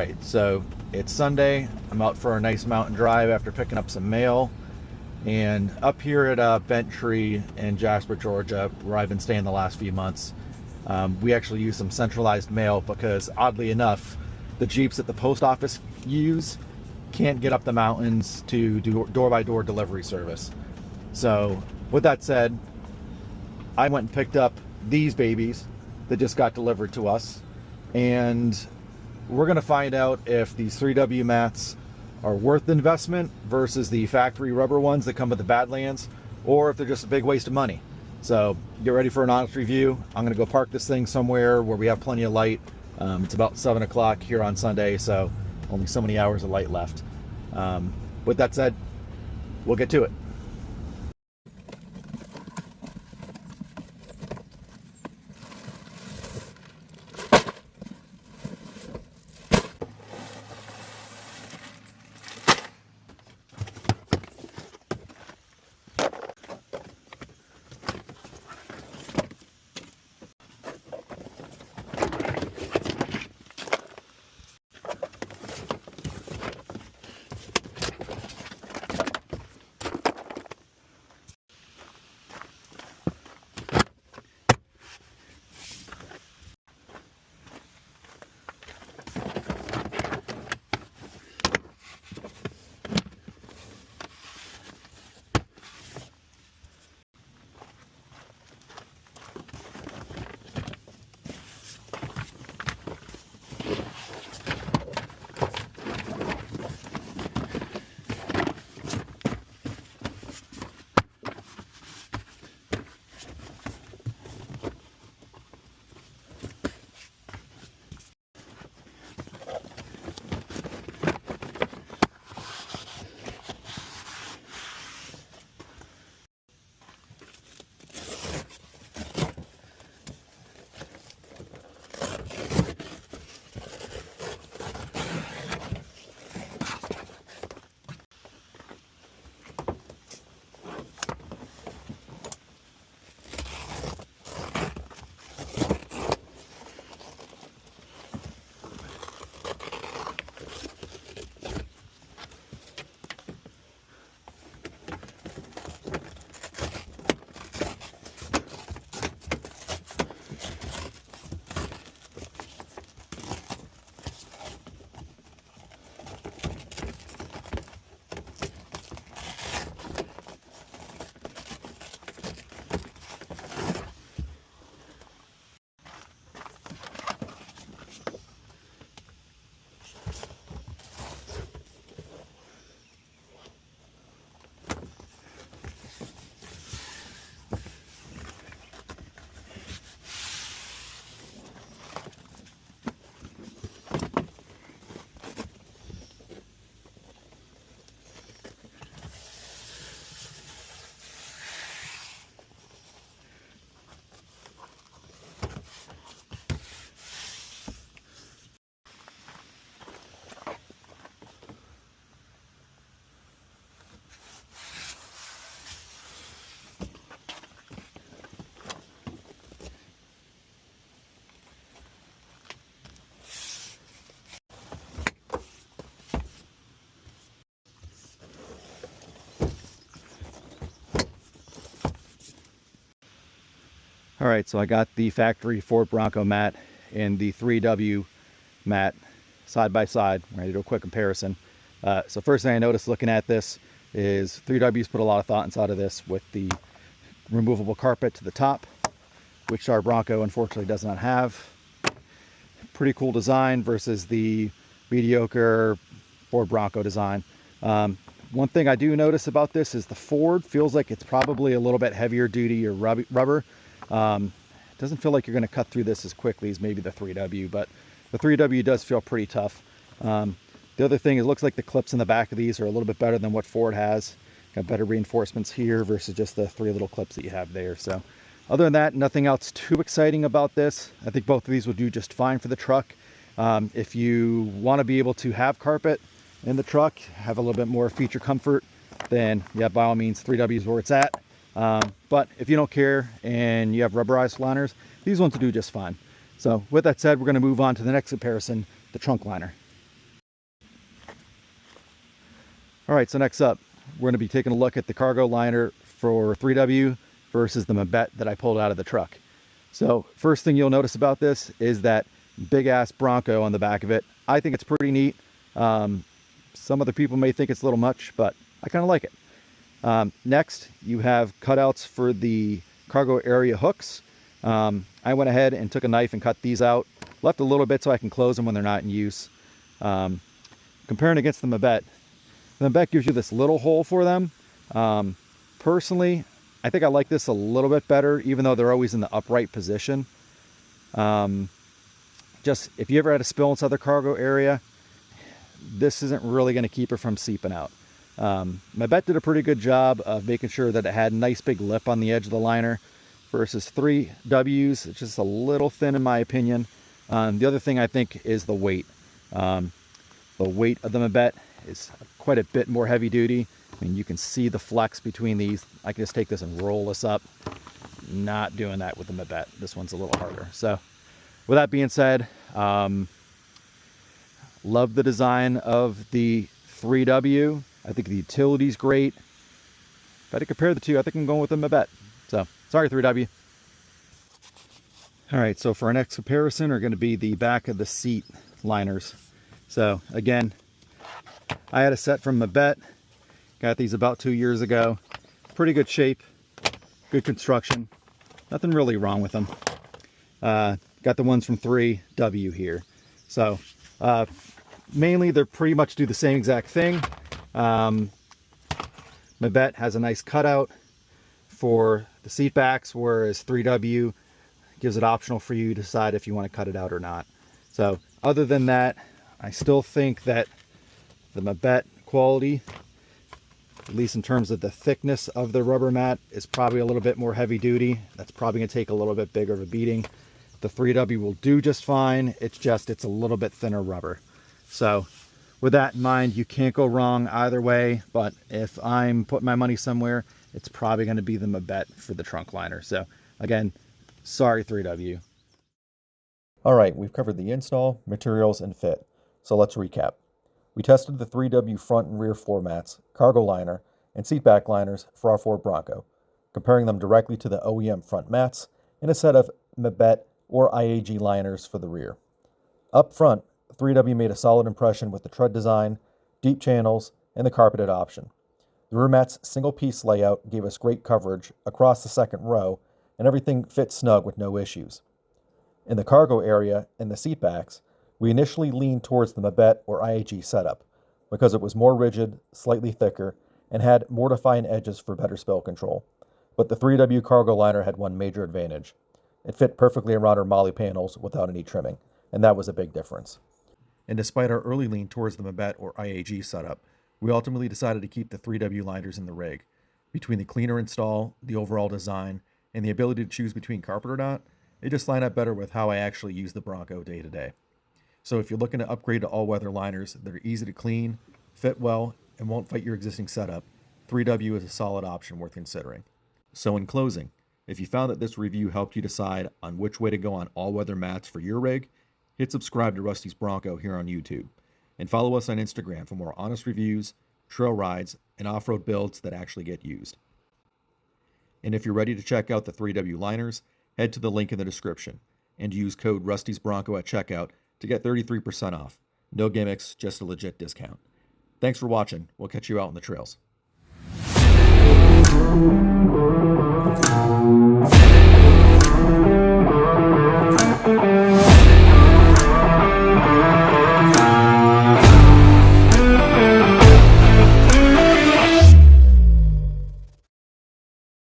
right, so it's Sunday. I'm out for a nice mountain drive after picking up some mail. And up here at Bent Tree in Jasper, Georgia, where I've been staying the last few months, we actually use some centralized mail because, oddly enough, the Jeeps that the post office use can't get up the mountains to do door-by-door delivery service. So with that said, I went and picked up these babies that just got delivered to us, and we're going to find out if these 3W mats are worth the investment versus the factory rubber ones that come with the Badlands, or if they're just a big waste of money. So get ready for an honest review. I'm going to go park this thing somewhere where we have plenty of light. It's about 7 o'clock here on Sunday, so only so many hours of light left. With that said, we'll get to it. All right, so I got the factory Ford Bronco mat and the 3W mat side by side. I'm ready to do a quick comparison. So first thing I noticed looking at this is 3W's put a lot of thought inside of this with the removable carpet to the top, which our Bronco unfortunately does not have. Pretty cool design versus the mediocre Ford Bronco design. One thing I do notice about this is the Ford feels like it's probably a little bit heavier duty or rubber. It doesn't feel like you're going to cut through this as quickly as maybe the 3W, but the 3W does feel pretty tough. The other thing is it looks like the clips in the back of these are a little bit better than what Ford has. Got better reinforcements here versus just the 3 little clips that you have there. So other than that, nothing else too exciting about this. I think both of these will do just fine for the truck. If you want to be able to have carpet in the truck, have a little bit more feature comfort, then yeah, by all means, 3W is where it's at. But if you don't care and you have rubberized liners, these ones will do just fine. So with that said, we're going to move on to the next comparison, the trunk liner. All right, so next up, we're going to be taking a look at the cargo liner for 3W versus the Mabett that I pulled out of the truck. So first thing you'll notice about this is that big ass Bronco on the back of it. I think it's pretty neat. Some other people may think it's a little much, but I kind of like it. Next, you have cutouts for the cargo area hooks. I went ahead and took a knife and cut these out. Left a little bit so I can close them when they're not in use. Comparing against the Mabett gives you this little hole for them. Personally, I think I like this a little bit better, even though they're always in the upright position. Just if you ever had a spill inside the cargo area, this isn't really going to keep it from seeping out. Mabett did a pretty good job of making sure that it had a nice big lip on the edge of the liner versus 3Ws. It's just a little thin in my opinion. The other thing I think is the weight. The weight of the Mabett is quite a bit more heavy duty. I mean, you can see the flex between these. I can just take this and roll this up. Not doing that with the Mabett. This one's a little harder. So with that being said, love the design of the 3W. I think the utility's great. If I had to compare the two, I think I'm going with the Mabett. So sorry, 3W. All right, so for our next comparison are going to be the back of the seat liners. So again, I had a set from Mabett. Got these about 2 years ago. Pretty good shape, good construction. Nothing really wrong with them. Got the ones from 3W here. So mainly they're pretty much do the same exact thing. Mabett has a nice cutout for the seat backs, whereas 3W gives it optional for you to decide if you want to cut it out or not. So other than that, I still think that the Mabett quality, at least in terms of the thickness of the rubber mat, is probably a little bit more heavy duty. That's probably going to take a little bit bigger of a beating. The 3W will do just fine. It's a little bit thinner rubber. So with that in mind, you can't go wrong either way. But if I'm putting my money somewhere, it's probably going to be the Mabett for the trunk liner. So again, sorry 3W. All right, we've covered the install, materials, and fit. So let's recap. We tested the 3W front and rear floor mats, cargo liner, and seat back liners for our Ford Bronco, comparing them directly to the OEM front mats and a set of Mabett or IAG liners for the rear. Up front, 3W made a solid impression with the tread design, deep channels, and the carpeted option. The rear mat's single-piece layout gave us great coverage across the second row, and everything fit snug with no issues. In the cargo area and the seat backs, we initially leaned towards the Mabett or IAG setup because it was more rigid, slightly thicker, and had more defined edges for better spill control. But the 3W cargo liner had one major advantage. It fit perfectly around our molle panels without any trimming, and that was a big difference. And despite our early lean towards the Mabett or IAG setup, we ultimately decided to keep the 3W liners in the rig. Between the cleaner install, the overall design, and the ability to choose between carpet or not, they just line up better with how I actually use the Bronco day to day. So if you're looking to upgrade to all-weather liners that are easy to clean, fit well, and won't fight your existing setup, 3W is a solid option worth considering. So in closing, if you found that this review helped you decide on which way to go on all-weather mats for your rig, hit subscribe to Rusty's Bronco here on YouTube, and follow us on Instagram for more honest reviews, trail rides, and off-road builds that actually get used. And if you're ready to check out the 3W liners, head to the link in the description and use code Rusty's Bronco at checkout to get 33% off. No gimmicks, just a legit discount. Thanks for watching. We'll catch you out on the trails.